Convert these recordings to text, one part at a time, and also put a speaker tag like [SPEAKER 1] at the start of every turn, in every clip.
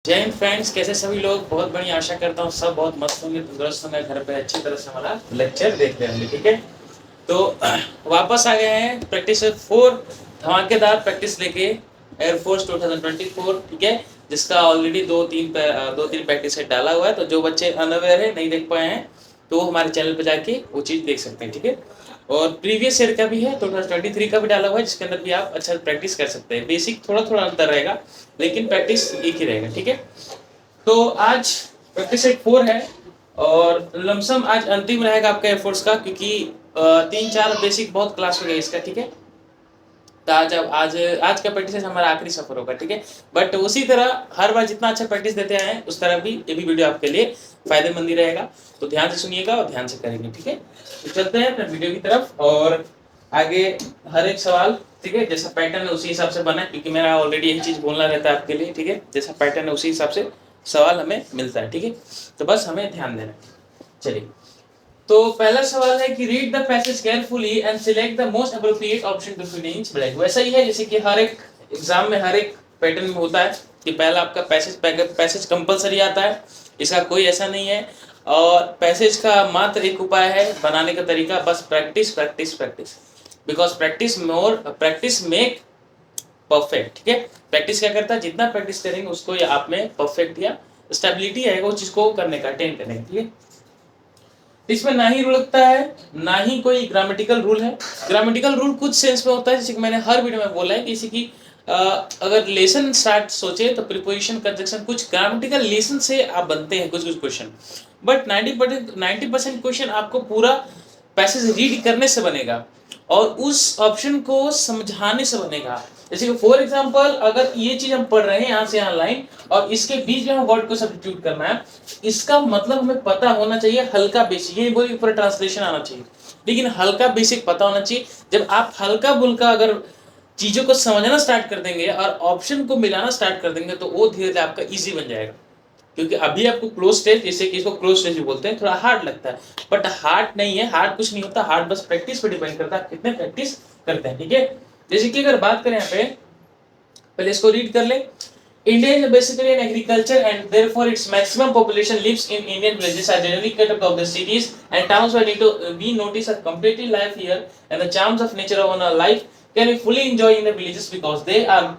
[SPEAKER 1] जय हिंद फ्रेंड्स, कैसे सभी लोग। बहुत बढ़िया, आशा करता हूँ सब बहुत मस्त होंगे, तंदुरुस्त होंगे, घर पे अच्छी तरह से हमारा लेक्चर देख रहे होंगे। ठीक है, तो वापस आ गए हैं प्रैक्टिस 4 धमाकेदार प्रैक्टिस लेके एयरफोर्स 2024। ठीक है, जिसका ऑलरेडी दो तीन प्रैक्टिस सेट डाला हुआ है। तो जो बच्चे अनअवेयर है, नहीं देख पाए हैं, तो हमारे चैनल पर जाके वो चीज़ देख सकते हैं। ठीक है, और प्रीवियस ईयर का भी है, 2023 का भी डाला हुआ है, जिसके अंदर भी आप अच्छा प्रैक्टिस कर सकते हैं। बेसिक थोड़ा थोड़ा अंतर रहेगा, लेकिन प्रैक्टिस एक ही रहेगा। ठीक है, तो आज प्रैक्टिस सेट 4 है और लमसम आज अंतिम रहेगा आपका एयरफोर्स का, क्योंकि 3-4 बेसिक बहुत क्लास हो गया इसका। ठीक है, तो आज का प्रैक्टिस हमारा आखिरी सफर होगा। ठीक है, बट उसी तरह हर बार जितना अच्छा प्रैक्टिस देते आए हैं, उस तरह भी ये भी वीडियो आपके लिए फायदेमंद ही रहेगा। तो ध्यान से सुनिएगा और ध्यान से करेंगे। ठीक है, तो चलते हैं अपने वीडियो की तरफ और आगे हर एक सवाल, ठीक है, जैसा पैटर्न है उसी हिसाब से बना है, क्योंकि मेरा ऑलरेडी यही चीज बोलना रहता है आपके लिए। ठीक है, जैसा पैटर्न है उसी हिसाब से सवाल हमें मिलता है। ठीक है, तो बस हमें ध्यान देना है। चलिए, तो पहला सवाल है कि read the passage carefully and select the most appropriate option to fill in blank. वैसा ही है जैसे कि हर एक एग्जाम में हर एक पैटर्न में होता है कि पहला आपका पैसेज कंपलसरी आता है, इसका कोई ऐसा नहीं है। और पैसेज का मात्र एक उपाय है बनाने का तरीका, बस practice practice practice, because practice make perfect. ठीक है, प्रैक्टिस क्या करता है, जितना प्रैक्टिस करेंगे उसको या आप में परफेक्ट या स्टेबिलिटी आएगा उस चीज को करने का, अटेंड करने का। ठीक है, इसमें ना ही रूल लगता है, ना ही कोई ग्रामेटिकल रूल है। ग्रामेटिकल रूल कुछ सेंस में होता है, जैसे कि मैंने हर वीडियो में बोला है कि जैसे कि अगर लेसन स्टार्ट सोचे तो प्रीपोजिशन कंजक्शन कुछ ग्रामेटिकल लेसन से आप बनते हैं कुछ कुछ क्वेश्चन, बट 90% क्वेश्चन आपको पूरा पैसेज रीड करने से बनेगा और उस ऑप्शन को समझाने से बनेगा। जैसे कि फॉर एग्जांपल अगर ये चीज हम पढ़ रहे हैं यहाँ से यहाँ लाइन और इसके बीच में हम वर्ड को सब्स्टिट्यूट करना है, इसका मतलब हमें पता होना चाहिए, हल्का बेसिक, ये बोलिए पूरा ट्रांसलेशन आना चाहिए, लेकिन हल्का बेसिक पता होना चाहिए। जब आप हल्का बुल्का अगर चीजों को समझना स्टार्ट कर देंगे और ऑप्शन को मिलाना स्टार्ट कर देंगे, तो वो धीरे धीरे आपका ईजी बन जाएगा। क्योंकि अभी आपको क्लोज स्टेज, जैसे कि इसको क्लोज स्टेज भी बोलते हैं, थोड़ा हार्ड लगता है, बट हार्ड नहीं है, हार्ड कुछ नहीं होता, हार्ड बस प्रैक्टिस पे डिपेंड करता है कितने प्रैक्टिस करते हैं। ठीक है, जैसे कि अगर बात करें यहाँ पे, पहले इसको रीड कर ले। India is basically an agriculture and therefore its maximum population lives in Indian villages are generally cut out of the cities and towns where we notice a completely life here and the charms of nature on our life can be fully enjoyed in the villages because they are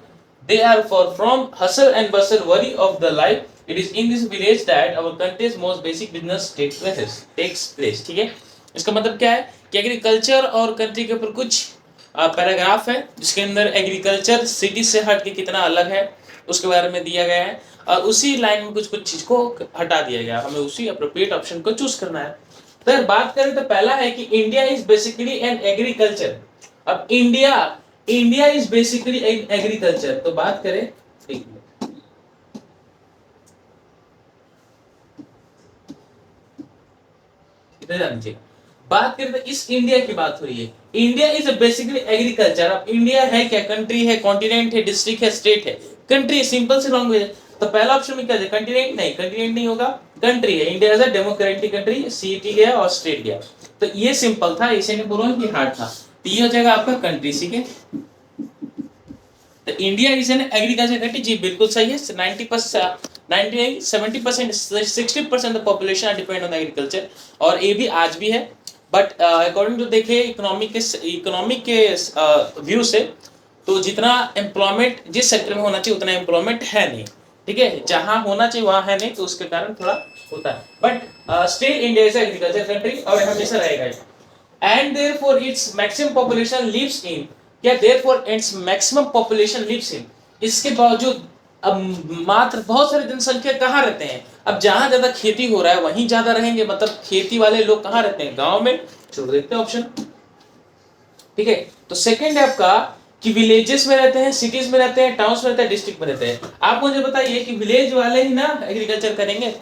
[SPEAKER 1] for from hustle and bustle worry of the life. It is in this village that our country's most basic business takes place. ठीक है, इसका मतलब क्या है कि agriculture और country के ऊपर कुछ पैराग्राफ है जिसके अंदर एग्रीकल्चर सिटी से हट के कितना अलग है उसके बारे में दिया गया है, और उसी लाइन में कुछ कुछ चीज को हटा दिया गया, हमें उसी अप्रोप्रिएट ऑप्शन को चूज करना है। तो अगर बात करें तो पहला है कि India is basically an agriculture. अब India is basically an agriculture, तो बात करें, ठीक है, बात करें तो इस इंडिया की बात हो रही है। India is basically agriculture. अब इंडिया है क्या, कंट्री है, कॉन्टिनेंट है, डिस्ट्रिक्ट है, स्टेट है। कंट्री सिंपल से लैंग्वेज है, तो पहला ऑप्शन में क्या है, कंटिनेंट नहीं, कंटिनेंट नहीं होगा, कंट्री है। India is a democratic country, city गया और स्टेट गया, तो ये सिंपल था, इसे नहीं बोलो कि हार्ड था, तो ये हो जाएगा आपका कंट्री। ठीक है, तो India is an agriculture country, जी बिल्कुल सही है। 70% 60% of population are depend on agriculture, और ये भी आज भी है, बट अकॉर्डिंग टू देखिए इकोनॉमिक के व्यू से, तो जितना एम्प्लॉयमेंट जिस सेक्टर में होना चाहिए उतना एम्प्लॉयमेंट है नहीं। ठीक है, जहां होना चाहिए वहां है नहीं, तो उसके कारण थोड़ा होता है, but still India is agriculture country और हमेशा रहेगा। And therefore its maximum population lives in, क्या therefore its maximum population lives in, इसके बावजूद अब मात्र बहुत सारी जनसंख्या कहाँ रहते हैं, अब जहां ज्यादा खेती हो रहा है वहीं ज्यादा रहेंगे, मतलब खेती वाले लोग कहाँ रहते हैं, गांव में। चलो देखते हैं ऑप्शन। ठीक है, तो सेकंड है आपका कि विलेजेस में रहते हैं, सिटीज में रहते हैं, टाउन्स में रहते हैं, डिस्ट्रिक्ट में रहते हैं। आप मुझे बताइए कि विलेज वाले ही ना एग्रीकल्चर करेंगे।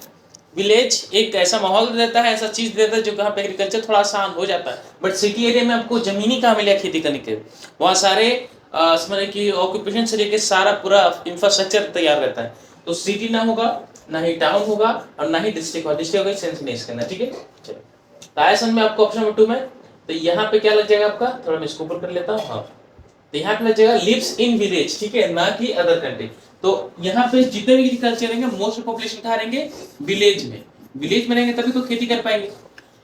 [SPEAKER 1] विलेज एक ऐसा माहौल देता है, ऐसा चीज देता है जो कहाँ पे एग्रीकल्चर थोड़ा आसान हो जाता है, बट सिटी एरिया में आपको जमीन ही कहाँ मिलेगा खेती करने के, वहाँ सारे समझ कि ऑक्यूपेशन से लेके सारा पूरा इंफ्रास्ट्रक्चर तैयार रहता है, तो सिटी ना होगा, ना ही टाउन होगा, और ना ही डिस्ट्रिक्ट होगा। डिस्ट्रिक्ट होगा सेंस नहीं इसके, ठीक है। चलो, तो आया समझ में आपको ऑप्शन नंबर 2 में, तो यहाँ पे क्या लग जाएगा आपका, थोड़ा मैं इसको ऊपर कर लेता हूँ, हाँ, तो यहाँ पे लग जाएगा लिव्स इन विलेज, ठीक है, ना कि अदर कंट्री। तो यहाँ पे जितने भी एग्रीकल्चर रहेंगे मोस्ट पॉपुलेशन कहाँ रहेंगे, विलेज में। विलेज में रहेंगे तभी तो खेती कर पाएंगे।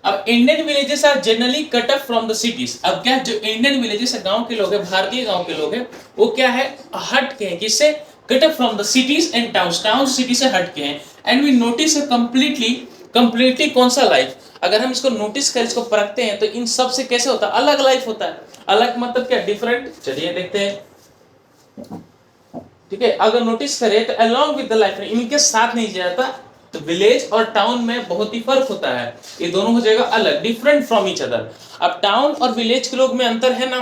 [SPEAKER 1] अब Indian villages are generally cut off from the cities. अब क्या जो इंडियन विलेजेस गांव के लोग हैं, भारतीय गांव के लोग हैं, वो क्या है, हट के हैं, किससे, cut off from the cities and towns, town city से हट के हैं। एंड वी नोटिस कंप्लीटली कौन सा लाइफ, अगर हम इसको नोटिस करें, इसको परखते हैं, तो इन सब से कैसे होता है, अलग लाइफ होता है। अलग मतलब क्या, डिफरेंट। चलिए देखते हैं, ठीक है। अगर नोटिस करें तो अलोंग विद द लाइफ, इनके साथ नहीं जाता। तो विलेज और टाउन में बहुत ही फर्क होता है, ये दोनों हो जाएगा अलग, डिफरेंट फ्रॉम ईच अदर। अब टाउन और विलेज के लोग में अंतर है ना,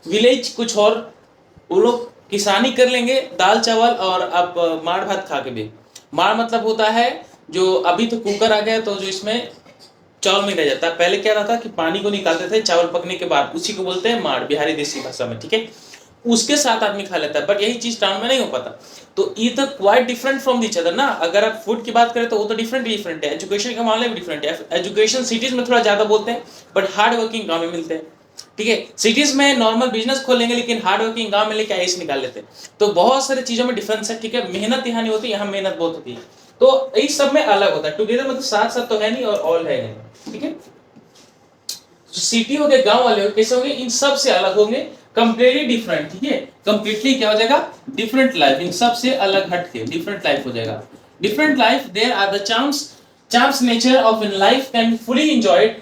[SPEAKER 1] विलेज कुछ और, वो लोग किसानी कर लेंगे, दाल चावल और अब माड़ भात खा के भी। माड़ मतलब होता है जो, अभी तो कुकर आ गया, तो जो इसमें चावल में रह जाता है, पहले क्या रहता कि पानी को निकालते थे चावल पकने के बाद, उसी को बोलते हैं माड़, बिहारी देसी भाषा में, ठीक है। उसके साथ आदमी खा लेता है, बट यही चीज टाउन में नहीं हो पाता। तो ये तो quite different from each other ना। अगर आप फूड की बात करें तो वो तो डिफरेंट है, एजुकेशन के मामले में डिफरेंट है। एजुकेशन सिटीज में थोड़ा ज्यादा बोलते हैं, बट हार्ड वर्किंग गाँव में मिलते हैं, ठीक है। सिटीज में नॉर्मल बिजनेस खोलेंगे, लेकिन हार्ड वर्किंग गांव में लेके आईएएस निकाल लेते हैं। तो बहुत सारी चीजों में डिफरेंस है, ठीक है। मेहनत यहाँ नहीं होती, यहाँ मेहनत बहुत होती है। तो इस सब में अलग होता है, टुगेदर मतलब साथ साथ तो है नहीं, और ऑल है नहीं, ठीक है। सिटी हो गए, गांव वाले हो कैसे होंगे, इन सब से अलग होंगे, कंप्लीटली डिफरेंट, ठीक है। कंप्लीटली क्या हो जाएगा, डिफरेंट लाइफ, इन सब से अलग हट के डिफरेंट लाइफ हो जाएगा। Different life, there are the charms nature of in life can be fully enjoyed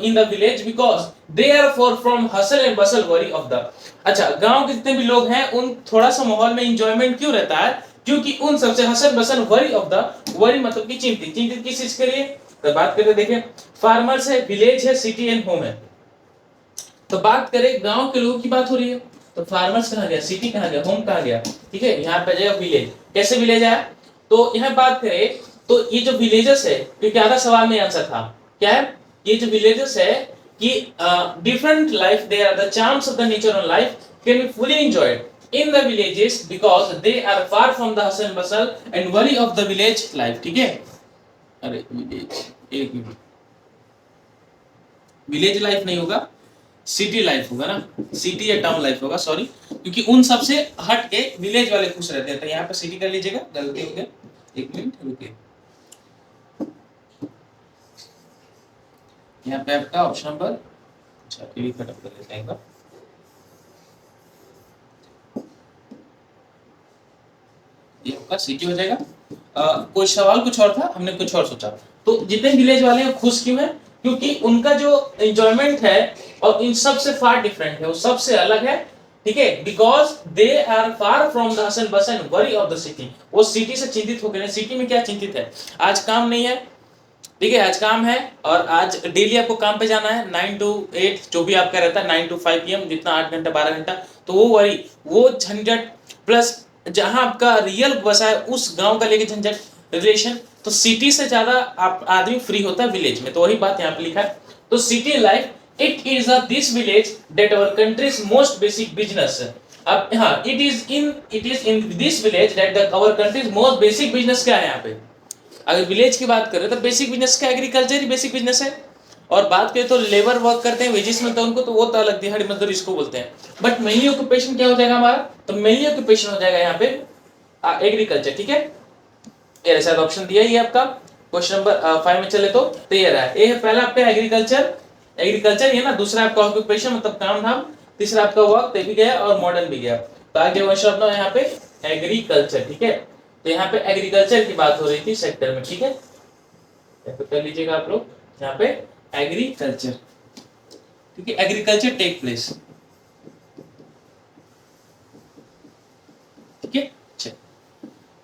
[SPEAKER 1] in the village because they are far from hustle and bustle worry of the। अच्छा, गांव के जितने भी लोग हैं उन थोड़ा सा माहौल में एंजॉयमेंट क्यों रहता है, क्योंकि उन सबसे hustle bustle worry of the, worry मतलब कि चिंतित किस चीज के लिए। तो बात करते देखिए, फार्मर्स है, विलेज है, सिटी एंड होम है। तो बात करें गांव के लोगों की बात हो रही है, तो फार्मर्स कहाँ गया, सिटी कहाँ गया, होम कहाँ गया, ठीक है। यहाँ पे जाएगा विलेज। कैसे विलेज आया, तो यहाँ बात करें तो ये जो विलेजेस है, क्योंकि आधा सवाल में आंसर था, क्या है, ये जो विलेजेस है कि different life, they are the charms of the nature on life can be fully enjoyed in the villages because they are far from the hustle bustle and worry of the village life, ठीक है। अरे village, एक minute, village life नहीं होगा, city life होगा ना, city या town life होगा, सॉरी, क्योंकि उन सब से हट के विलेज वाले खुश रहते हैं। तो यहाँ पे सिटी कर लीजिएगा, गलती हो गया, एक मिनट रुकिए। यहाँ पे आपका ऑप्शन नंबर, अच्छा ये खत्म कर लेते हैं एक बार। ये आपका सिटी हो जाएगा। कोई सवाल कुछ और था, हमने कुछ और सोचा। तो जितने विलेज वाले हैं खुश क्यों हैं, क्योंकि उनका जो एंजॉयमेंट है और इन सब से फार डिफरेंट है, वो सबसे अलग है, ठीक है। Because they are far from the hustle bustle worry of the city. वो सिटी से चिंतित हो गए। सिटी में क्या चिंतित है, आज काम नहीं है, ठीक है, आज काम है, और आज डेली आपको काम पे जाना है 9 to 8, जो भी आपका रहता है 9 to 5 PM, जितना 8 घंटा 12 घंटा, तो वो वरी, वो झंझट, प्लस जहां आपका रियल बसा है उस गांव का लेके झंझट, रिलेशन। तो सिटी से ज्यादा आप आदमी फ्री होता है विलेज में, तो वही बात यहाँ पे लिखा है। तो city life, it is this village that our country's most basic business. अब हाँ, it is in this village that our country's most basic business क्या है यहाँ पे। अगर विलेज की बात करें तो बेसिक बिजनेस का एग्रीकल्चर ही बेसिक बिजनेस है। और बात करें तो लेबर वर्क करते हैं, वेजेस मिलता है उनको, तो वो तो अलग दिहाड़ी मजदूर इसको बोलते हैं। बट मेनली ऑक्यूपेशन क्या हो जाएगा हमारा, तो मेनली ऑक्यूपेशन हो जाएगा यहाँ पे एग्रीकल्चर, ठीक है। ये शायद ऑप्शन दिया ही है आपका, क्वेश्चन नंबर 5 में चले तो ये रहा है। ये है पहला आपका एग्रीकल्चर, एग्रीकल्चर ये ना, दूसरा आपका ऑक्यूपेशन मतलब काम धाम, तीसरा आपका वर्क, ये भी गया और मॉडर्न भी गया। तो आगे वर्ष अपना यहाँ पे एग्रीकल्चर, ठीक है। तो यहाँ पे एग्रीकल्चर की बात हो रही थी सेक्टर में, ठीक है, तो कर लीजिएगा आप लोग यहाँ पे एग्रीकल्चर, ठीक है। एग्रीकल्चर टेक प्लेस, ठीक है।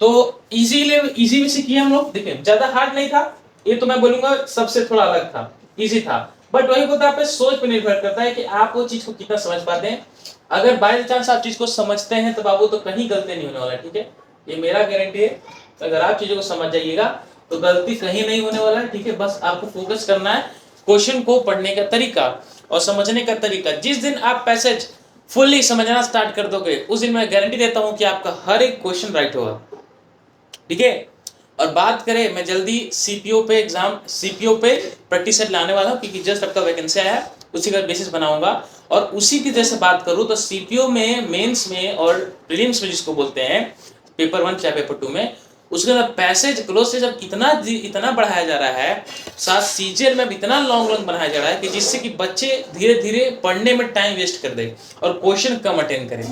[SPEAKER 1] तो इजी में से किया हम लोग, देखिए ज्यादा हार्ड नहीं था, ये तो मैं बोलूंगा सबसे थोड़ा अलग था, इजी था। बट वही होता है, आप सोच पे निर्भर करता है कि आप वो चीज को कितना समझ पाते हैं। अगर बाय चांस आप चीज को समझते हैं तो बाबू तो कहीं गलती नहीं होने वाला, ठीक है, ये मेरा गारंटी है। अगर आप चीजों को समझ जाइएगा तो गलती कहीं नहीं होने वाला है, ठीक है। बस आपको फोकस करना है क्वेश्चन को पढ़ने का तरीका और समझने का तरीका। जिस दिन आप पैसेज फुल्ली समझना स्टार्ट कर दोगे, उस दिन मैं गारंटी देता हूं कि आपका हर एक क्वेश्चन राइट होगा, ठीक है। और बात करें, मैं जल्दी सीपीओ पे प्रैक्टिस सेट लाने वाला हूँ, क्योंकि जस्ट आपका वैकेंसी आया है, उसी का बेसिस बनाऊंगा। और उसी की जैसे बात करूँ तो सीपीओ में, मेंस में और प्रीलिम्स में जिसको बोलते हैं पेपर 1 चाहे पेपर 2 में, उसके अंदर पैसेज क्लोज से जब इतना बढ़ाया जा रहा है, साथ सीजीएल में भी इतना लॉन्ग बनाया जा रहा है कि जिससे कि बच्चे धीरे धीरे पढ़ने में टाइम वेस्ट कर दे और क्वेश्चन कम अटेंड करें।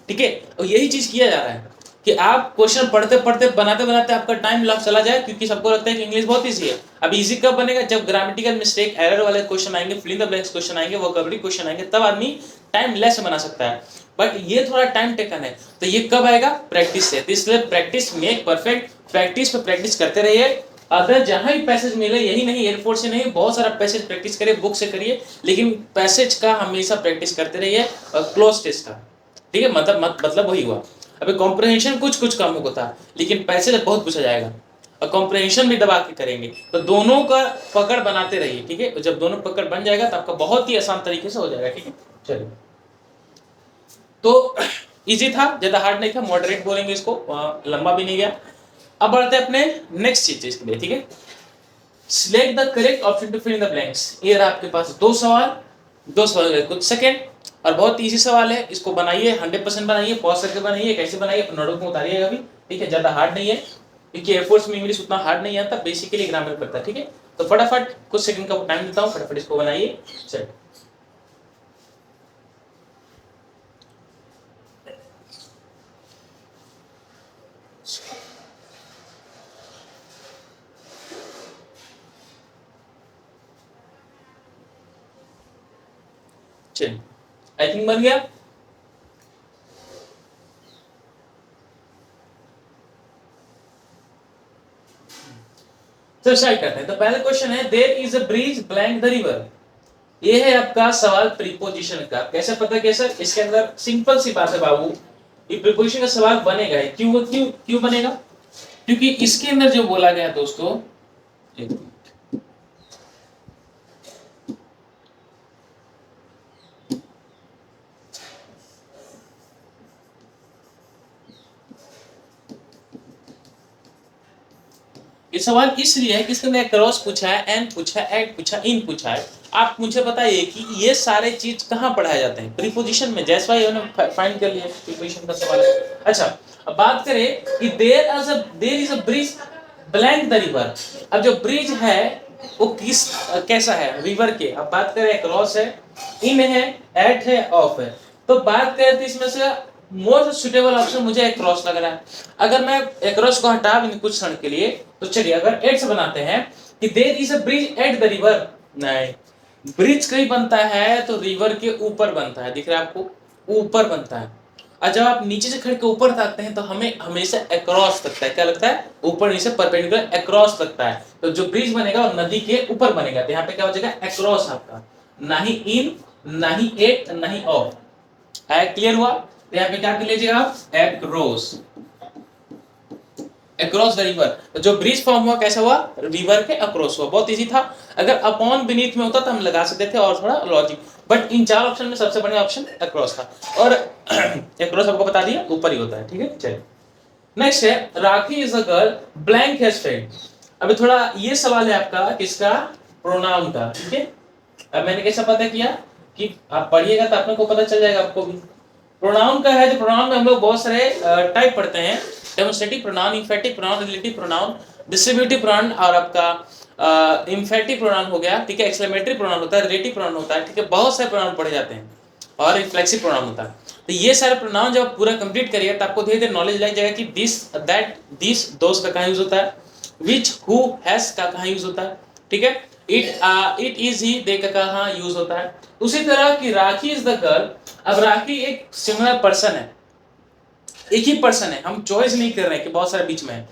[SPEAKER 1] ठीक है, और यही चीज किया जा रहा है कि आप क्वेश्चन पढ़ते पढ़ते बनाते बनाते आपका टाइम लग चला जाए, क्योंकि सबको लगता है कि इंग्लिश बहुत ईजी है। अब इजी कब बनेगा? जब ग्रामेटिकल मिस्टेक, एरर वाले क्वेश्चन आएंगे, fill in the blanks question आएंगे, वोकैबुलरी क्वेश्चन आएंगे, तब आदमी टाइम लेस बना सकता है। बट ये थोड़ा टाइम टेकन है, तो ये कब आएगा? प्रैक्टिस से। इसलिए प्रैक्टिस मेक परफेक्ट, प्रैक्टिस पे प्रैक्टिस करते रहिए। अगर जहां भी पैसेज मिले, यही नहीं एयरपोर्ट से नहीं, बहुत सारा पैसेज प्रैक्टिस करिए, बुक से करिए, लेकिन पैसेज का हमेशा प्रैक्टिस करते रहिए और क्लोज टेस्ट का। ठीक है, मतलब वही हुआ। अभी कॉम्प्रहेंशन कुछ कम होता है, लेकिन पैसेज बहुत पूछा जाएगा और कॉम्प्रहेंशन भी दबा के करेंगे, तो दोनों का पकड़ बनाते रहिए। ठीक है, जब दोनों पकड़ बन जाएगा तो आपका बहुत ही आसान तरीके से हो जाएगा। ठीक है, चलिए, तो इजी था, ज्यादा हार्ड नहीं था, मॉडरेट बोलेंगे इसको, लंबा भी नहीं गया। अब बढ़ते हैं अपने नेक्स्ट चीज इसके लिए। ठीक है, select the correct option to fill in the blanks. ये रहा आपके पास दो सवाल कुछ सेकंड, और बहुत इजी सवाल है, इसको बनाइए, 100% बनाइए, पॉज करके बनाइए, कैसे बनाइए अपने नोटबुक में उतारिएगा भी। ठीक है, ज्यादा हार्ड नहीं है, क्योंकि एयरफोर्स में इंग्लिश उतना हार्ड नहीं आता, बेसिकली ग्रामर करता है। ठीक है, तो फटाफट कुछ सेकंड का टाइम देता हूँ, फटाफट इसको बनाइए। चलिए, चलिए, आई थिंक बन गया। तो स्टार्ट करते हैं। तो पहला क्वेश्चन है, there is a bridge blank the river. ये है आपका सवाल प्रीपोजिशन का। कैसे पता कैसे? इसके अंदर सिंपल सी बात है बाबू, ये प्रीपोजिशन का सवाल बनेगा। क्यों बनेगा? क्योंकि इसके अंदर जो बोला गया दोस्तों, ये सवाल इसलिए है कि इसके अंदर क्रॉस पूछा है, एंड पूछा है, एट पूछा, इन पूछा है। आप मुझे बताइए कि ये सारे चीज कहाँ पढ़ाए जाते हैं? प्रीपोजिशन में। जैसा ही फाइंड कर लिया, प्रीपोजिशन का सवाल है। अच्छा, अब बात करें कि there is a bridge blank the river. अब जो ब्रिज है वो कैसा है? रिवर के। अब बात करें, क्रॉस है, इन है, एट है, ऑफ है। तो बात करें तो इसमें से मोस्ट सुटेबल ऑप्शन मुझे क्रॉस लग रहा है। अगर मैं क्रॉस को हटा भी कुछ क्षण के लिए, तो चलिए अगर एट से बनाते हैं कि there is a bridge at the river. नहीं, ब्रिज कहीं बनता है तो रिवर के ऊपर बनता है। दिख रहा है आपको? ऊपर बनता है। और जब आप नीचे से खड़े के ऊपर ताकते हैं तो हमें हमेशा अक्रॉस लगता है। क्या लगता है? ऊपर नीचे परपेंडिकुलर अक्रॉस लगता है। तो जो ब्रिज बनेगा वो नदी के ऊपर बनेगा, तो यहाँ पे क्या हो जाएगा? अक्रॉस आपका, ना ही इन, ना ही एट, ना ही ऑफ। क्लियर हुआ? तो यहाँ पे क्या कर लीजिएगा आप? Across, across the river. तो जो ब्रिज फॉर्म हुआ कैसा हुआ? रिवर के अक्रॉस हुआ। बहुत इजी था। अगर अपॉन बीनीथ में होता तो हम लगा सकते थे और थोड़ा लॉजिक, बट इन चार ऑप्शन में सबसे बढ़िया ऑप्शन अक्रॉस था। और अक्रॉस आपको बता दिया ऊपर ही होता है। ठीक है, चलिए नेक्स्ट है, Rakhi is a girl blank has friend. अभी थोड़ा ये सवाल है आपका किसका? प्रोनाउन का। ठीक है, अब मैंने कैसा पता किया कि आप पढ़िएगा तो आपको पता चल जाएगा आपको भी। प्रोनाउन का है, तो प्रोनाउन में हम लोग बहुत सारे टाइप पढ़ते हैं। Demonstrative pronoun, emphatic pronoun, relative pronoun, distributive pronoun, और आपका इंफेटिव प्रोनाउन हो गया। ठीक है, एक्सक्लेमेटरी प्रोनाउन होता है, रिलेटिव प्रोनाउन होता है। ठीक है, बहुत सारे प्रोनाउन पढ़े जाते हैं, और रिफ्लेक्सिव प्रोनाउन होता है। तो ये सारे प्रोनाउन जब आप पूरा कंप्लीट करिए तो आपको धीरे धीरे नॉलेज लग जाएगा कि दिस, दैट, दिस, दोस का कहाँ यूज होता है, विच, हु, हैज का कहाँ यूज होता है। ठीक है, इट इज, ही, दे का कहाँ यूज होता है। उसी तरह की राखी इज द गर्ल। अब राखी एक सिंगुलर पर्सन है, एक ही पर्सन है, हम चॉइस नहीं कर रहे हैं कि बहुत सारे बीच में है।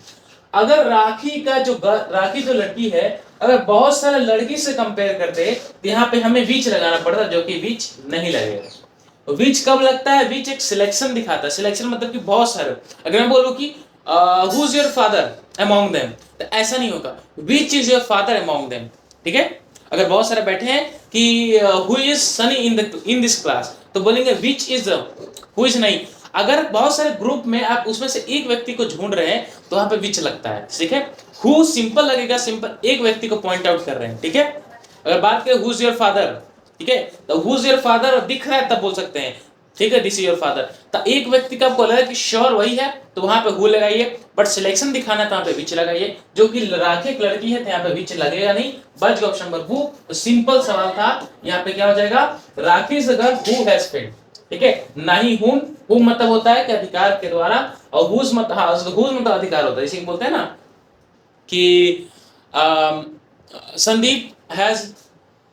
[SPEAKER 1] अगर राखी जो लड़की है, अगर बहुत सारे लड़की से कंपेयर करते तो यहाँ पे हमें बीच लगाना पड़ता, जो कि बीच नहीं लगेगा। बीच कब लगता है? बीच एक सिलेक्शन दिखाता है। सिलेक्शन मतलब कि बहुत सारे, अगर मैं बोलूं कि who is your father among them, तो ऐसा नहीं होगा, which is your father among them. ठीक है, अगर बहुत सारे बैठे हैं कि who is Sunny in this class, तो बोलेंगे विच इज, हु इज नहीं। अगर बहुत सारे ग्रुप में आप उसमें से एक व्यक्ति को ढूंढ रहे हैं तो वहां पे विच लगता है। ठीक है, हु सिंपल लगेगा, सिंपल एक व्यक्ति को पॉइंट आउट कर रहे हैं। ठीक है, अगर बात करें हु इज योर फादर, ठीक है, तो हु इज योर फादर दिख रहा है तब बोल सकते हैं, ठीक है, दिस इज योर फादर। तो एक व्यक्ति का आपको लगा कि श्योर वही है तो वहां पे हु लगाइए, बट सिलेक्शन दिखाना तो यहाँ पे विच लगाइए, जो कि राखी एक लड़की है तो यहाँ पे विच लगेगा नहीं, बच गया ऑप्शन नंबर हु। तो सिंपल सवाल था, यहाँ पे क्या हो जाएगा, Rakhi is girl who has fed, ठीक है, ना ही हुम। हुम मतलब होता है कि अधिकार के द्वारा, और हुज मतलब, हाँ हुज मतलब अधिकार होता है, इसी को बोलते हैं ना कि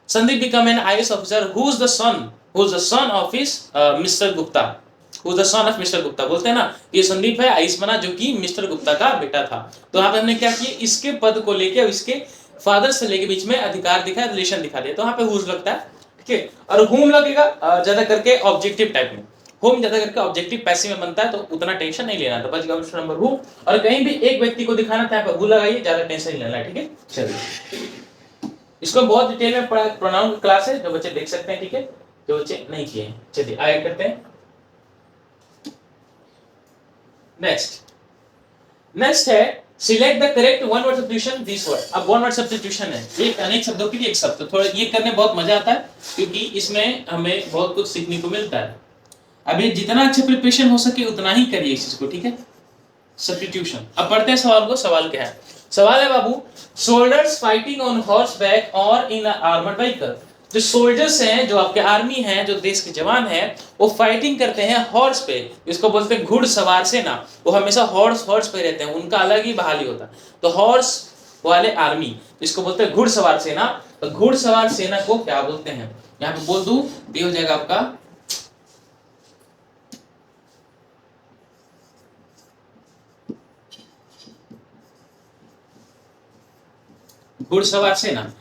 [SPEAKER 1] Sandeep become an IAS officer who is the son of his mister Gupta, who the son of mister Gupta, बोलते हैं ना ये संदीप है आईएएस बना जो कि मिस्टर गुप्ता का बेटा था। तो यहाँ पे हमने क्या किया, इसके पद को लेके और इसके फादर से लेके बीच में अधिकार दिखा, रिलेशन दिखा दिया, तो यहाँ पे हुज लगता है, ठीक है। और हुम लगेगा ज्यादा करके ऑब्जेक्टिव टाइप में, होम ज्यादा करके ऑब्जेक्टिव पैसिव में बनता है, तो उतना टेंशन नहीं लेना, तो बच गया ऑप्शन नंबर हु। और कहीं भी एक व्यक्ति को दिखाना था, यहाँ पे हु लगाइए, ज्यादा टेंशन नहीं लेना है, ठीक है। चलिए इसको बहुत डिटेल में पढ़ा, प्रोनाउन क्लास है जो बच्चे देख सकते हैं, ठीक है, जो बच्चे नहीं किए हैं। चलिए आगे करते हैं। नेक्स्ट है select the correct one word substitution this word. अब वन वर्ड सब्स्टिट्यूशन है, एक अनेक शब्दों के लिए एक शब्द, थोड़ा ये करने बहुत मजा आता है क्योंकि इसमें हमें बहुत कुछ सीखने को मिलता है। अभी जितना अच्छा प्रिपरेशन हो सके उतना ही करिए इस चीज को, ठीक है, सब्स्टिट्यूशन। अब पढ़ते हैं सवाल को। सवाल क्या है, सवाल है बाबू, soldiers fighting on horseback और इन आर्मर्ड व्हीकल। जो सोल्जर्स हैं, जो आपके आर्मी हैं, जो देश के जवान हैं, वो फाइटिंग करते हैं हॉर्स पे, इसको बोलते हैं घुड़सवार सेना। वो हमेशा हॉर्स पे रहते हैं, उनका अलग ही बहाली होता है। तो हॉर्स वाले आर्मी, इसको बोलते हैं घुड़सवार सेना। तो घुड़सवार सेना को क्या बोलते हैं, यहाँ पे बोल दूं, ये हो जाएगा आपका घुड़सवार सेना।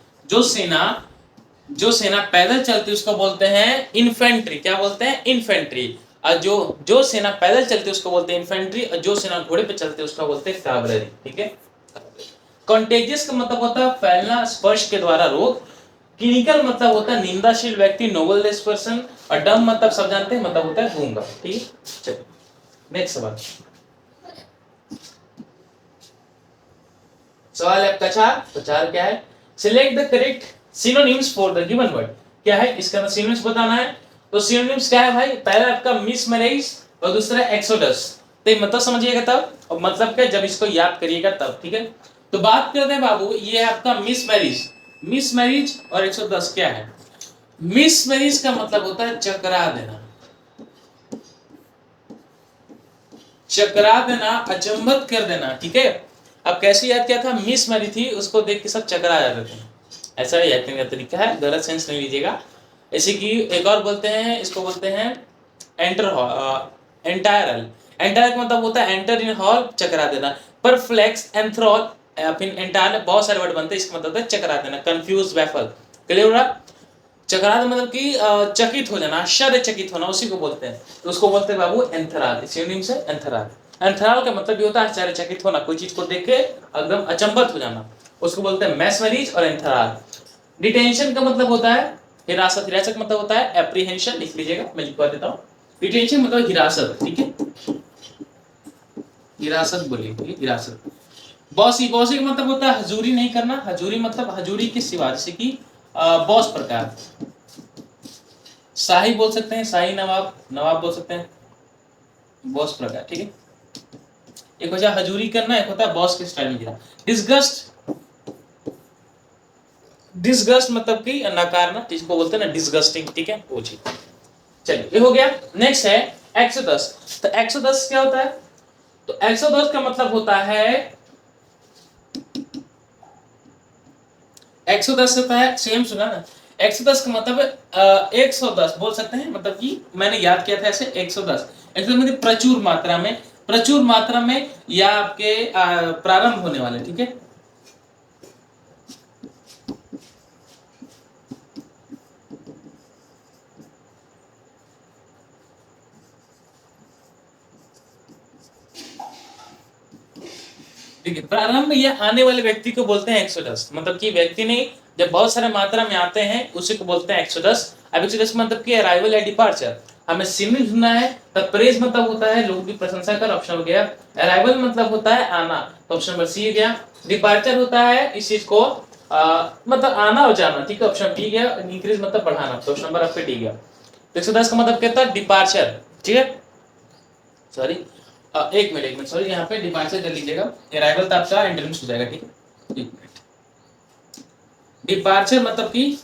[SPEAKER 1] जो सेना पैदल चलती है उसको बोलते हैं इन्फेंट्री। क्या बोलते हैं, इन्फेंट्री। और जो सेना पैदल चलती है उसको बोलते हैं इन्फेंट्री, और जो सेना घोड़े पे चलती है उसको बोलते हैं कैवलरी, ठीक है। कॉन्टेजियस का मतलब होता है फैलना, स्पर्श के द्वारा रोग। क्लिनिकल मतलब होता है निंदाशील व्यक्ति, नोबललेस पर्सन। और डम मतलब सब जानते हैं, मतलब होता है गूंगा, ठीक है। चलिए नेक्स्ट सवाल है आपका 4। तो 4 क्या है, select the correct synonyms for the given word. क्या है, इसका सिनोनिम्स बताना है। तो सिनोनिम्स क्या है भाई, पहला आपका मिसमैरिज और दूसरा एक्सोडस। तो मतलब समझिएगा तब, और मतलब क्या जब इसको याद करिएगा तब, ठीक है। तो बात करते हैं बाबू, ये है आपका मिसमैरिज और एक्सोडस। क्या है, मिसमैरिज का मतलब होता है चकरा देना, अचंभित कर देना, ठीक है। अब कैसे याद किया था, मिस मैरी थी, उसको देख के सब चकरा जाते थे, ऐसा याद करने का तरीका है, गलत सेंस नहीं लीजिएगा। ऐसे कि एक और बोलते हैं, इसको बोलते हैं एंटायर का मतलब होता है एंटर इन हॉल, चकरा देना। परफ्लेक्स, एंथ्रॉल, फिर एंटायर, बहुत सारे वर्ड बनते हैं, इसका मतलब होता है चकरा देना, कंफ्यूज, बैफल। क्लियर हो रहा, चकरा देना मतलब कि चकित हो जाना, आश्चर्यचकित होना, उसी को बोलते हैं। तो उसको बोलते हैं बाबू एंथराल, सिनोनिम से एंथराल। एंथराल का मतलब ये होता है आश्चर्यचकित होना, कोई चीज को देख के एकदम अचंभित हो जाना, उसको बोलते हैं मैसमरीज और एंथराल। डिटेंशन का मतलब होता है हिरासत का मतलब होता है एप्रीहेंशन, लिख लीजिएगा, मैं लिखवा देता हूँ। डिटेंशन मतलब हिरासत, ठीक है, हिरासत बोलिए, हिरासत। बॉसी का मतलब होता है हजूरी नहीं करना, हजूरी मतलब हजूरी के सिवा, जैसे कि बॉस प्रकार। शाही बोल सकते हैं, शाही नवाब बोल सकते हैं, बॉस प्रकार, ठीक है। एक होता है हजूरी करना, एक होता है बॉस के स्टाइल में गिरा। डिस्गस्ट मतलब कि नकारना, जिसको बोलते हैं ना डिस्गस्टिंग, ठीक है, वो चीज। चलिए ये हो गया। नेक्स्ट है 110। तो 110 क्या होता है, तो 110 का मतलब होता है 110 होता है, सेम सुना ना, 110 का मतलब 110 बोल सकते हैं, मतलब कि मैंने याद किया था ऐसे 110 मतलब प्रचुर मात्रा में या आपके प्रारंभ होने वाले, ठीक है। ठीक है, प्रारंभ या आने वाले व्यक्ति को बोलते हैं 110, मतलब कि व्यक्ति नहीं, जब बहुत सारे मात्रा में आते हैं उसी को बोलते हैं 110। अब 110 मतलब कि अराइवल या डिपार्चर। हमें सिमिल सुनना है, तब प्रेज मतलब होता है लोगों की प्रशंसा कर, ऑप्शन हो गया। अराइवल मतलब होता है आना, तो ऑप्शन नंबर सी गया। डिपार्चर होता है इस चीज को मतलब आना और जाना, ठीक है। ऑप्शन डी गया, इंक्रीज मतलब बढ़ाना, तो ऑप्शन नंबर आपके डी गया। 110 का मतलब कहता है डिपार्चर, ठीक है। सॉरी, एक मिनट सॉरी, यहाँ पे डिपार्चर कर लीजिएगा, अराइवल तो आपका एंट्रेंस हो जाएगा, ठीक है। एक मिनट, डिपार्चर मतलब कि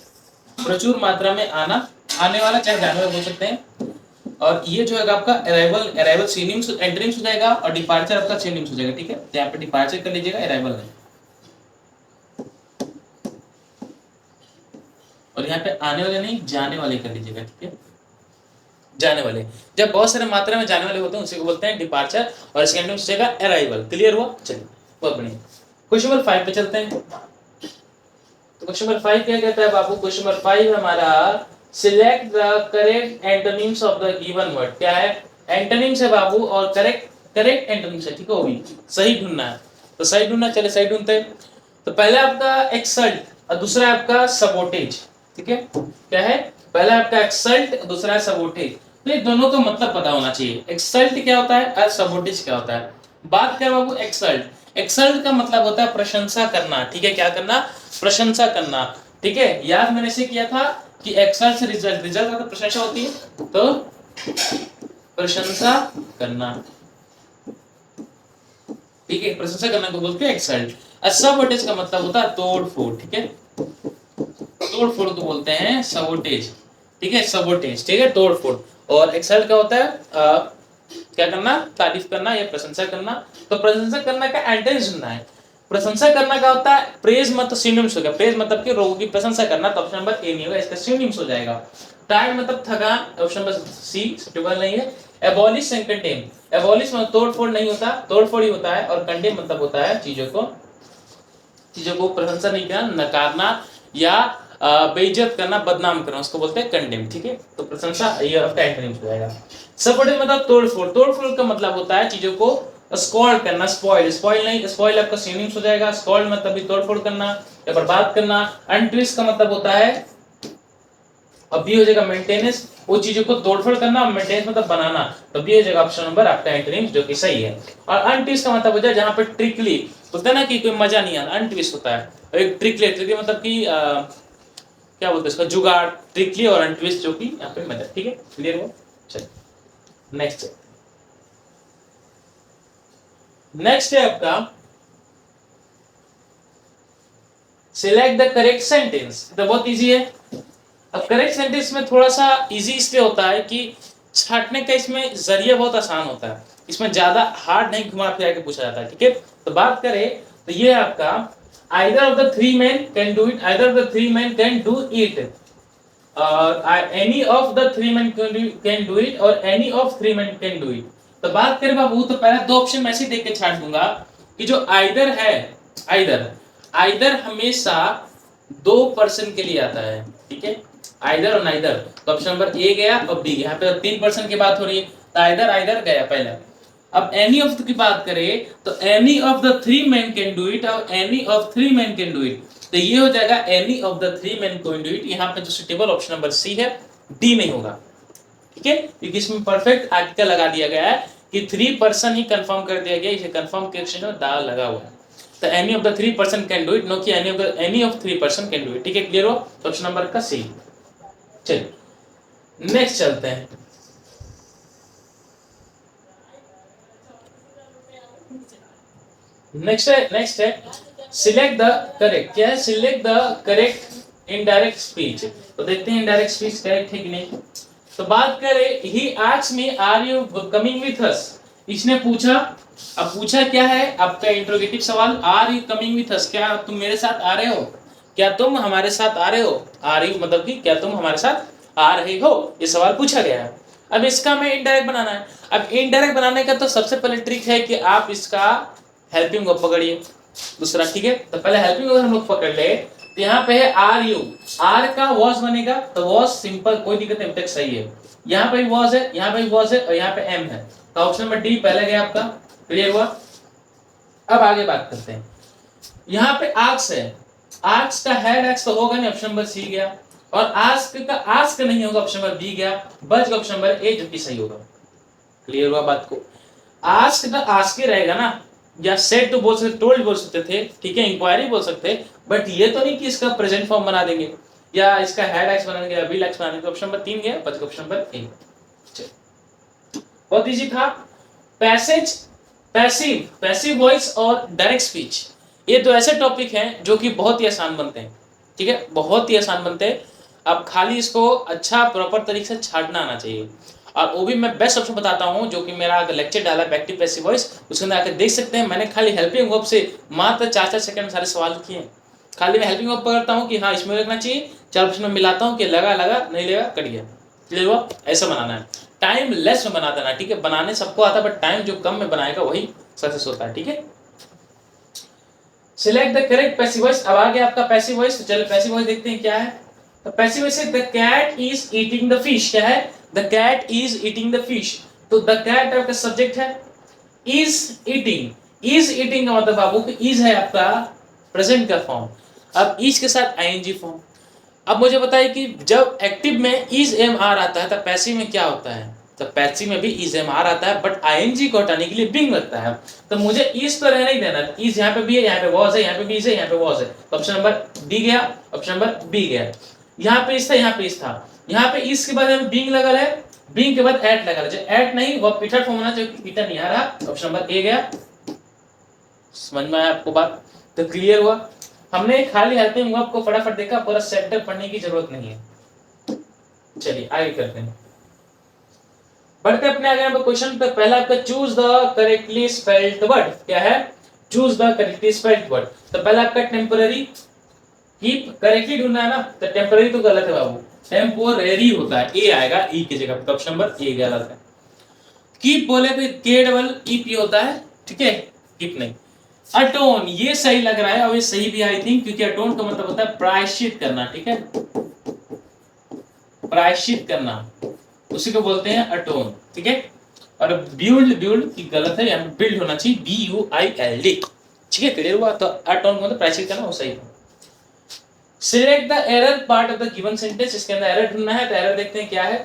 [SPEAKER 1] प्रचुर मात्रा में आना, आने वाला, चाहे जाने वाला बोल सकते हैं। और ये जो है आपका अराइवल, अराइवल सिनोनिम्स एंट्रेंस हो जाएगा, और डिपार्चर आपका सिनोनिम्स हो जाएगा, ठीक है। तो यहाँ पे डिपार्चर कर लीजिएगा, अराइवल नहीं। और यहाँ पे आने वाले नहीं, जाने वाले कर लीजिएगा, ठीक है। जाने वाले, जब बहुत सारे मात्रा में जाने वाले होते हैं उसी को बोलते हैं डिपार्चर, और इसका एंट्रेंस हो जाएगा अराइवल। क्लियर हुआ? चलिए बहुत बढ़िया। क्वेश्चन नंबर 5 पे चलते हैं। तो क्वेश्चन नंबर 5 क्या कहता है बाबू? क्वेश्चन नंबर 5 हमारा, select the correct antonyms of the given word. क्या है? एंटोनिम्स है बाबू, और करेक्ट करेक्ट एंटोनिम्स है, ठीक है। वो भी सही ढूंढना है, तो सही ढूंढना, चले सही ढूंढते हैं। तो पहला आपका एक्सल्ट और दूसरा आपका सबोटेज, ठीक है। क्या है? पहला आपका एक्सल्ट, दूसरा है सबोटेज। तो ये दोनों का मतलब पता होना चाहिए। एक्सल्ट क्या होता है और सबोटेज क्या होता है। बात करें बाबू एक्सल्ट, एक्सल्ट का मतलब होता है प्रशंसा करना, ठीक है। क्या करना? प्रशंसा करना, ठीक है। याद मैंने से किया था कि एक्सल्ट से रिजल्ट, रिजल्ट का तो प्रशंसा होती है, तो प्रशंसा करना, ठीक है। प्रशंसा करना को बोलते हैं एक्सल्ट। सबोटेज का मतलब होता है तोड़ फोड़, ठीक है। तोड़ फोड़ को बोलते हैं सबोटेज, ठीक है। सबोटेज, ठीक है, तोड़ फोड़। और एक्सल्ट का होता है क्या करना? तारीफ करना या प्रशंसा करना। तो प्रशंसा करना का एंटेंस ढूंढना है। प्रशंसा करना का होता है प्रेज, मतलब सिनोनिम्स हो गया। प्रेज मतलब कि लोगों की प्रशंसा करना, तो ऑप्शन नंबर ए नहीं होगा, इसका सिनोनिम्स हो जाएगा। टायर्ड मतलब थकान, ऑप्शन नंबर सी सुटेबल नहीं है। एबॉलिश एंड कंडेम, एबॉलिश मतलब तोड़फोड़ नहीं होता, तोड़फोड़ ही होता है। और कंडेम मतलब होता है चीजों को प्रशंसा नहीं करना, नकारना या बेइज्जत करना, बदनाम करना, उसको बोलते हैं कंडेम, ठीक है। तो प्रशंसा ये आपका एंटोनिम्स हो जाएगा। सबोटेज मतलब तोड़फोड़, तोड़फोड़ का मतलब होता है चीजों को स्पॉइल करना, स्पॉइल, स्पॉइल नहीं, स्पॉइल आपका सिनोनिम्स हो जाएगा। स्पॉइल मतलब भी तोड़फोड़ करना या बर्बाद करना। अनट्विस्ट का मतलब होता है, अब भी हो जाएगा मेंटेनेंस, वो चीजों को तोड़फोड़ करना, मेंटेनेंस मतलब बनाना, तो भी हो जाएगा ऑप्शन नंबर आपका एंटोनिम्स, जो कि सही है। और अनट्विस्ट का मतलब हो जाए जहां पे ट्रिकली होता है ना, कि कोई मजा नहीं आता, अनट्विस्ट होता है। और एक ट्रिकली, ट्रिकली मतलब कि क्या बोलते हैं इसका, जुगाड़, ट्रिकली और अनट्विस्ट जो कि यहाँ पे मजा, ठीक है। क्लियर हुआ? चलिए नेक्स्ट, नेक्स्ट है आपका सिलेक्ट द करेक्ट सेंटेंस। तो बहुत इजी है। अब करेक्ट सेंटेंस में थोड़ा सा इजी इसलिए होता है कि छांटने का इसमें जरिया बहुत आसान होता है, इसमें ज्यादा हार्ड नहीं घुमा फिरा के पूछा जाता है, ठीक है। तो बात करें तो ये आपका either of the three men can do it, either of the three men can do it, any of the three men can do it, or any of three men can do it। तो बात करें बाबू, तो पहला दो option मैं ऐसे देख के छांट दूंगा कि जो आइदर है, आइदर, आइदर हमेशा दो पर्सन के लिए आता है, ठीक है। आइदर और नाइदर, तो ऑप्शन नंबर ए गया और बी, यहाँ पे तीन पर्सन की बात हो रही है, तो आइदर आइदर गया पहला। अब एनी ऑफ की बात करें तो any of the three man can do it, और any of three man can do it, तो ये हो जाएगा any of the three man can do it. यहाँ पे जो सुटेबल ऑप्शन नंबर सी है, डी नहीं होगा, ठीक है, क्योंकि इसमें परफेक्ट आर्टिकल लगा दिया गया है कि थ्री पर्सन ही कंफर्म कर दिया गया, इसे कंफर्म के ऑप्शन में दा लगा हुआ है। तो any of the three person can do it, no कि any of three person can do it, ठीक है। क्लियर हो? ऑप्शन नंबर का सी। चलिए नेक्स्ट चलते हैं। नेक्स्ट है सिलेक्ट द करेक्ट। क्या है? Select the correct indirect speech. तो देखते हैं इनडायरेक्ट स्पीच करेक्ट है कि नहीं। तो बात करें, he asked me are you coming with us, इसने पूछा। अब पूछा क्या है आपका इंट्रोगेटिव सवाल, are you coming with us, क्या तुम मेरे साथ आ रहे हो, क्या तुम हमारे साथ आ रहे हो। आर यू मतलब कि क्या तुम हमारे साथ आ रहे हो, ये सवाल पूछा गया है। अब इसका हमें इनडायरेक्ट बनाना है। अब इनडायरेक्ट बनाने का तो सबसे पहले ट्रिक है कि आप इसका हेल्पिंग वर्ब पकड़िए दूसरा, ठीक है। तो पहले हेल्पिंग वर्ब हम लोग पकड़ ले, तो यहाँ पे है आर यू, आर का वॉज बनेगा, तो वॉज सिंपल, कोई दिक्कत नहीं, तक सही है। यहाँ पे वॉज है, यहाँ पे वॉज है, और यहाँ पे एम है, तो ऑप्शन नंबर डी पहले गया आपका। क्लियर हुआ? अब आगे बात करते हैं। यहाँ पे आस्क है, आस्क का हेड एक्स तो होगा नहीं, ऑप्शन नंबर सी गया। और आस्क का आस्क नहीं होगा, ऑप्शन नंबर बी गया। बच गया ऑप्शन नंबर ए, जो कि सही होगा। क्लियर हुआ बात को? आस्क का आस्क ही रहेगा ना, या सेड टू बोल सकते, टोल्ड बोल सकते थे, ठीक है, इंक्वायरी बोल सकते, बट ये तो नहीं कि इसका प्रेजेंट फॉर्म बना देंगे या इसका हैड एक्स बना देंगे या विल एक्स बना देंगे। ऑप्शन नंबर 3 गया, बच ऑप्शन नंबर 1। बहुत इजी था। पैसेज, पैसिव, पैसिव वॉइस और डायरेक्ट स्पीच, ये तो ऐसे टॉपिक हैं जो कि बहुत ही आसान बनते हैं, ठीक है, बहुत ही आसान बनते हैं। अब खाली इसको अच्छा प्रॉपर तरीके से छाटना आना चाहिए। और वो भी मैं बेस्ट ऑप्शन बताता हूँ जो कि मेरा लेक्चर डाला है एक्टिव पैसिव वॉइस, उसके अंदर आकर देख सकते हैं। मैंने खाली हेल्पिंग वर्ब से मात्र 4-4 सेकंड में सारे सवाल किए हैं। खाली मैं हेल्पिंग वर्ब पकड़ता हूँ कि हाँ इसमें लगना चाहिए, 4 ऑप्शन में मिलाता हूँ कि लगा लगा, नहीं लगा कट गया, क्लियर हुआ। ऐसा बनाना है, टाइम लेस में बना देना, ठीक है। बनाने सबको आता है बट टाइम जो कम में बनाएगा वही सक्सेस होता है, ठीक है। Select the correct passive voice. अब आ गया आपका पैसिव वॉइस, तो चलो पैसिव वॉइस देखते हैं क्या है। तो पैसिव वॉइस है the cat is eating the fish. क्या है? The cat is eating the fish. तो द कैट आपका सब्जेक्ट है, इज ईटिंग, इज ईटिंग का मतलब बाबू इज है आपका प्रेजेंट का फॉर्म। अब इज के साथ आईएनजी फॉर्म। अब मुझे बताइए कि जब एक्टिव में इज एम आर आता है तो पैसिव में क्या होता है? तो पैसिव में भी इज एम आर आता है बट आईएनजी को हटाने के लिए बिंग लगता है। तो मुझे इज तो रहना ही देना, इज यहाँ पे भी है, यहाँ पे वॉज है, यहाँ पे भी इज है, यहाँ पे वॉज है। तो ऑप्शन नंबर डी गया, ऑप्शन नंबर बी गया। यहाँ पे इज था, यहाँ पे इज था, यहाँ पे इज के बाद हमें बिंग लगल है, बिंग के बाद एट लगल है। जो एट नहीं वो पीटर फॉर्म होना चाहिए, पीटर नहीं आ रहा। ऑप्शन नंबर ए गया। समझ में आया आपको बात? तो क्लियर हुआ। हमने खाली हेल्पिंग वर्ब को फटाफट देखा, पूरा सेंटर पढ़ने की जरूरत नहीं है। चलिए आगे करते हैं, बढ़ते अपने आगे नंबर क्वेश्चन पे। पहला आपका choose the correctly spelled word. क्या है? Choose the correctly spelled word. तो पहला आपका टेम्पररी, कीप करेक्टली ढूंढना है ना, तो टेम्पररी तो गलत है बाबू, टेम्पोररी होता है, ए आएगा ई की जगह। तो ऑप्शन नंबर ए गलत है। कीप बोले तो के डबल ई पी होता है, ठीक है, कीप नहीं। अटोन ये सही लग रहा है और ये सही भी आई थिंक, क्योंकि अटोन का मतलब होता है प्रायश्चित करना, ठीक है, प्रायश्चित करना, उसी को बोलते हैं अटोन, ठीक है। और बिल्ड, बिल्ड की गलत है, यहाँ बिल्ड होना चाहिए B U I L D, ठीक है, क्लियर हुआ। तो अटोन मतलब प्रायश्चित करना, वो सही है। Select the error part of the given sentence. इसके अंदर एरर ढूंढना है, तो एरर देखते हैं क्या है।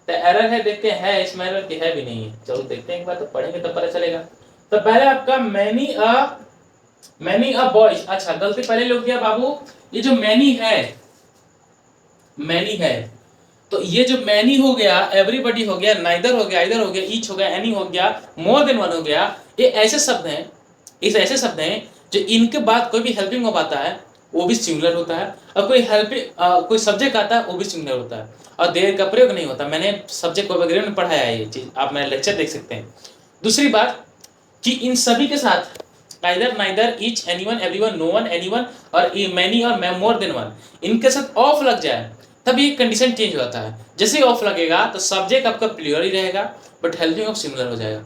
[SPEAKER 1] तो एरर है, देखते हैं है इसमें एरर की है भी नहीं है, चलो देखते हैं एक बार, तो पढ़ेंगे तब पता चलेगा। तो पहले आपका मैनी अ बॉयज। अच्छा गलती पहले लोग किया बाबू, ये जो मैनी है, मैनी है, तो ये जो मैनी हो गया, एवरीबॉडी हो गया, नाइदर हो गया, इधर हो गया, ईच हो गया, एनी हो गया, मोर देन वन हो गया, ये ऐसे शब्द हैं, इस ऐसे शब्द हैं जो इनके बाद कोई भी हेल्पिंग हो पाता है वो भी सिंगुलर होता है, और कोई हेल्पिंग कोई सब्जेक्ट आता है वो भी सिंगुलर होता है, और देर का प्रयोग नहीं होता। मैंने सब्जेक्ट वगैरह में पढ़ाया है ये चीज, आप मेरा लेक्चर देख सकते हैं। दूसरी बात कि इन सभी के साथ neither, neither, each, anyone, everyone, no one, anyone और many और more than one, इनके साथ ऑफ लग जाए तब ये कंडीशन चेंज हो जाता है। जैसे ही ऑफ लगेगा तो सब्जेक्ट आपका प्लूरल ही रहेगा बट हेल्पिंग ऑफ सिंगुलर हो जाएगा,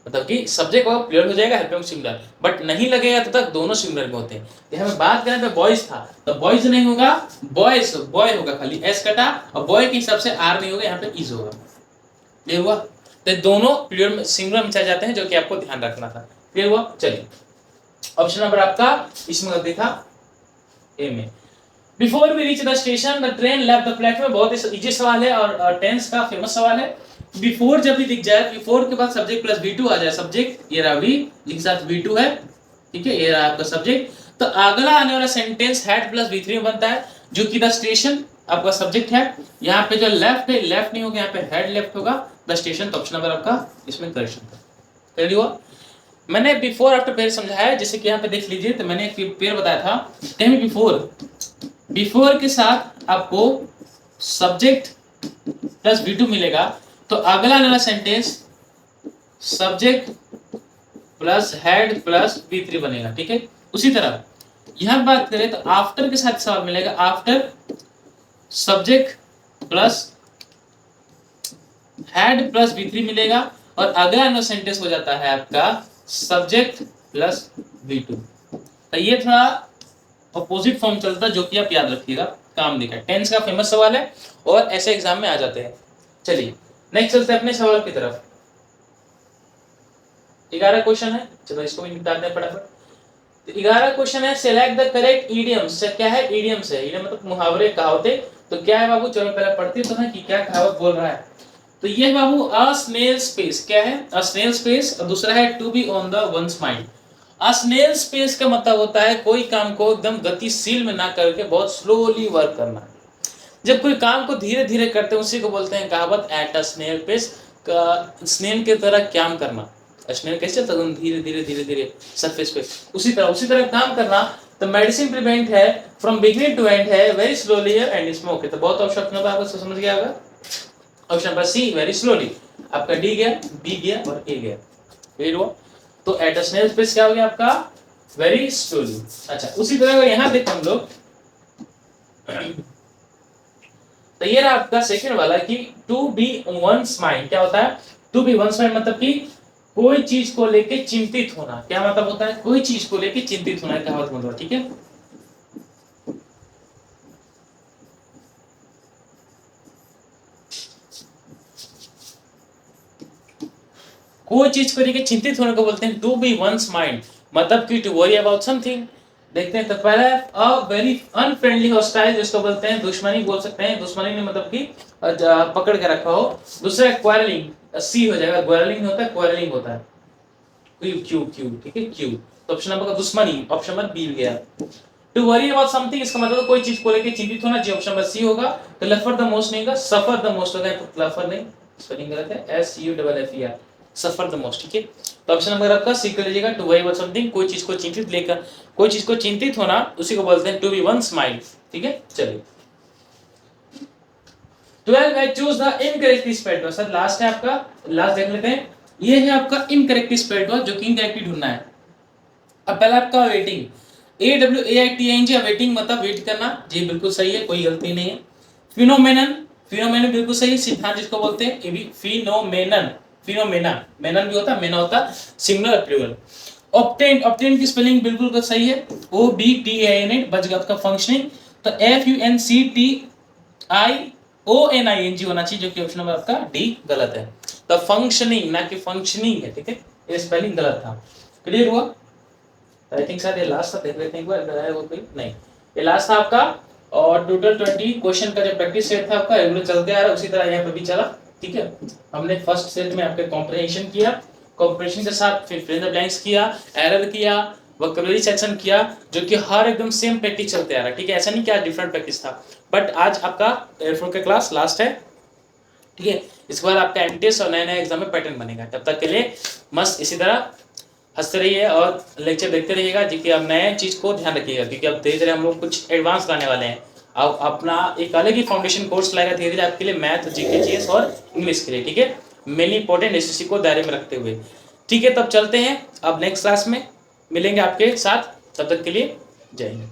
[SPEAKER 1] मतलब कि सब्जेक्ट आपका प्लूरल हो जाएगा, हेल्पिंग ऑफ सिंगुलर, बट नहीं लगेगा तब तक दोनों सिंगुलर में होते हैं। यहाँ पे बात करें तो बॉयज था, तो बॉयज नहीं होगा, बॉयज, बॉय होगा, खाली एस कटा, और बॉय के हिसाब से आर नहीं होगा, यहाँ पे इज होगा, ये हुआ। तो दोनों प्लूरल में सिंगुलर में चले जाते हैं, जो कि आपको ध्यान रखना था, क्लियर हुआ। चलिए ऑप्शन नंबर आपका इसमें गलती था ए में। Before we reach the station the train left the platform. बहुत ही इजी सवाल है और टेंस का फेमस सवाल है। बिफोर जब भी दिख जाए, बिफोर के बाद सब्जेक्ट प्लस V2 आ जाए, सब्जेक्ट ये रहा वी जिसके साथ V2 है, ठीक है, ये रहा आपका सब्जेक्ट, तो अगला आने वाला सेंटेंस हैड प्लस V3 में बनता है, जो कि द स्टेशन आपका सब्जेक्ट है। यहाँ पे जो लेफ्ट है, लेफ्ट नहीं होगा, यहाँ पे हेड लेफ्ट होगा, द स्टेशन। तो ऑप्शन नंबर आपका इसमें करेक्शन था, क्लियर हुआ। मैंने बिफोर आफ्टर पेयर समझाया है, जैसे कि यहाँ पे देख लीजिए, तो मैंने एक पेयर बताया था, कहीं बिफोर, बिफोर के साथ आपको सब्जेक्ट प्लस V2 मिलेगा, तो अगला वाला sentence subject plus head plus V3 बनेगा, ठीक है। उसी तरह यहां बात करें तो आफ्टर के साथ सवाल मिलेगा, after subject plus head plus V3 मिलेगा, और अगला नो सेंटेंस हो जाता है आपका सब्जेक्ट प्लस V2। तो ये थोड़ा अपोजिट फॉर्म चलता है, जो कि आप याद रखिएगा, काम दिखा। टेंस का फेमस सवाल है और ऐसे एग्जाम में आ जाते हैं। चलिए नेक्स्ट चलते हैं अपने सवाल की तरफ। 11 क्वेश्चन है, चलो इसको भी निपटाते हैं फटाफट। 11 क्वेश्चन है, सिलेक्ट द करेक्ट इडियम्स। क्या है? इडियम्स है, इडियम मतलब मुहावरे, कहावतें। तो क्या है बाबू, चलो पहले पढ़ते तो है कि क्या कहावत बोल रहा है। तो ये बाबू अ स्नेल स्पेस क्या है, अ स्नेल स्पेस, और दूसरा है to be on the one's mind. A snail space का मतलब होता है कोई काम को एकदम गतिशील में ना करके बहुत स्लोली वर्क करना। जब कोई काम को धीरे धीरे करते हैं उसी को बोलते हैं कहावत at a snail pace, snail की तरह काम करना। स्नेल कैसे चलता है, धीरे धीरे धीरे धीरे सरफेस पे, उसी तरह काम करना। तो मेडिसिन प्रिवेंट है फ्रॉम बिगिनिंग टू एंड है वेरी स्लोली एंड स्मोक है। तो बहुत ऑप्शन होगा, आपको समझ गया होगा। Option number C very slowly, आपका डी गया, बी गया और ए गया, क्लियर हुआ। तो एट अ स्नेल पेस क्या हो गया आपका, वेरी स्लोली। अच्छा उसी तरह यहाँ देखो हम लोग, तो ये रहा आपका सेकंड वाला कि टू बी वंस माइंड क्या होता है, टू बी वंस माइंड मतलब कि कोई चीज को लेके चिंतित होना। क्या मतलब होता है, कोई चीज को लेके चिंतित होना का मतलब, ठीक है। कोई चीज को लेके चिंतित होने को बोलते हैं टू बी वंस माइंड, मतलब कि टू वरी अबाउट समथिंग। देखते हैं तो पहला है अ वेरी अनफ्रेंडली हॉस्टाइल, जिसको बोलते हैं दुश्मनी बोल सकते हैं, दुश्मनी ने मतलब कि पकड़ के रखा हो। दूसरा है क्वारलिंग, सी हो जाएगा, क्वारलिंग होता है, क्वारलिंग होता है क्यू क्यू क्यू, ठीक है क्यू। तो ऑप्शन नंबर का दुश्मनी, ऑप्शन नंबर बी गया। टू वरी अबाउट समथिंग इसका मतलब कोई चीज को लेके चिंतित होना, जी ऑप्शन नंबर सी होगा। तो लफर द मोस्ट नहीं होगा, सफर द मोस्ट होगा, तो लफर नहीं, स्पेलिंग गलत है, S U double F E R, suffer the most, ठीक है। तो ऑप्शन नंबर आपका सी कर लीजिएगा, टू वरी अबाउट समथिंग कोई चीज को चिंतित लेकर, कोई चीज को चिंतित होना उसी को बोलते हैं टू बी वंस माइंड, ठीक है। चलिए 12 है choose the incorrect spelled word, sir last है आपका, लास्ट देख लेते हैं। ये है आपका इनकरेक्ट स्पेल्ड वर्ड, जो कि इनकरेक्ट ढूंढना है। अब पहला आपका waiting, A W A I T N G, waiting मतलब वेट करना, जी बिल्कुल सही है, कोई गलती नहीं है। फिनोमेनन, फिनोमेनन बिल्कुल सही, सिद्धांत जिसको बोलते हैं, ये भी फिनोमेनन, फिनोमेना, मेनन भी होता है, मेना होता है, सिंगुलर प्लूरल। ऑब्टेन, ऑब्टेन की स्पेलिंग बिल्कुल सही है, O B T A N A, बच गया आपका फंक्शनिंग, तो F U N C T I O N I N G होना चाहिए, जो कि ऑप्शन नंबर आपका डी गलत है। तो फंक्शनिंग ना कि फंक्शनिंग है, ठीक है, ये स्पेलिंग गलत था, क्लियर हुआ। आई थिंक सर ये लास्ट था, देख लेते हैं एक बार अगर आया वो कोई, नहीं ये लास्ट था आपका। और टोटल 20 क्वेश्चन का जो प्रैक्टिस सेट था आपका रेगुलर चलते आ रहा है, उसी तरह यहाँ पे भी चला, ठीक है। हमने फर्स्ट सेट में आपके कॉम्प्रिहेंशन किया, कॉम्प्रिहेंशन के साथ फिर फिल इन द ब्लैंक्स किया, एरर किया, वोकैबुलरी सेक्शन किया, जो कि हर एकदम सेम प्रैक्टिस चलते आ रहा है, ठीक है। ऐसा नहीं कि आज डिफरेंट प्रैक्टिस था, बट आज आपका एयरफोन का क्लास लास्ट है, ठीक है। इसके बाद आपका एमटीएस और नए नए एग्जाम में पैटर्न बनेगा, तब तक के लिए मस्त इसी तरह हंसते रहिए और लेक्चर देखते रहिएगा, जी कि अब नए चीज़ को ध्यान रखिएगा, क्योंकि अब धीरे धीरे हम लोग कुछ एडवांस लाने वाले हैं। अब अपना एक अलग ही फाउंडेशन कोर्स लाएगा धीरे धीरे आपके लिए, मैथ, जीके, जीएस और इंग्लिश के लिए, ठीक है, मेनली इंपॉर्टेंट एसएससी को दायरे में रखते हुए, ठीक है। तब चलते हैं, अब नेक्स्ट क्लास में मिलेंगे आपके साथ, तब तक के लिए जय हिंद।